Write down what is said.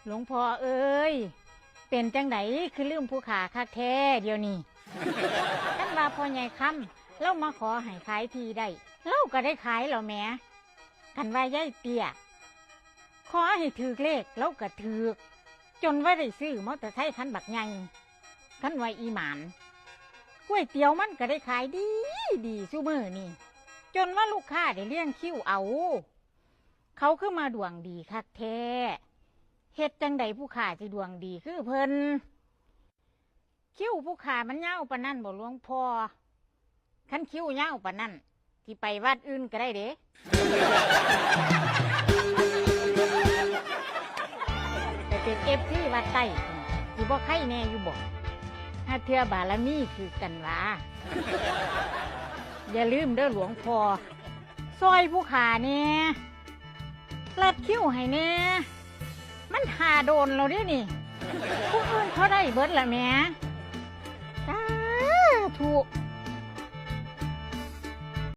หลวงพ่อเอ้ยเป็นจังไดคือลืมผู้ขาคักแท้เดี๋ยวนี้ท่านว่าพ่อใหญ่คำเล่ามาขอให้ขายทีได้เล่าก็ได้ขายแล้วแหม่กันว่ายายเตี้ยขอให้ถือเลขเล่าก็ถือจนว่าได้ซื้อมอเตอร์ไซค์คันบักใหญ่คันไว้อีหมานก๋วยเตี๋ยวมันก็ได้ขายดีดีซุมื้อนี่จนว่าลูกค้าได้เลี้ยงคิวเอาเขาคือมาดวงดีคักแท้เฮ็ดจังใดผู้ขาจะดวงดีคือเพิ่นคิ้วผู้ขามันยาวปานนั่นบ่หลวงพ่อคันคิ้วยาวปานนั่นที่ไปวัดอื่นก็ได้เด้แต่เป็นเอฟที่วัดใต้อยู่บ่ไข่แน่อยู่บ่ถ้าเทื่อบารมีคือกันว่าอย่าลืมเด้อหลวงพ่อซอยผู้ขาเนี่ยลัดคิ้วให้แน่มันหาโดนเราดินี่ผู้อื่นเขาได้เบิดละแม่สาธุ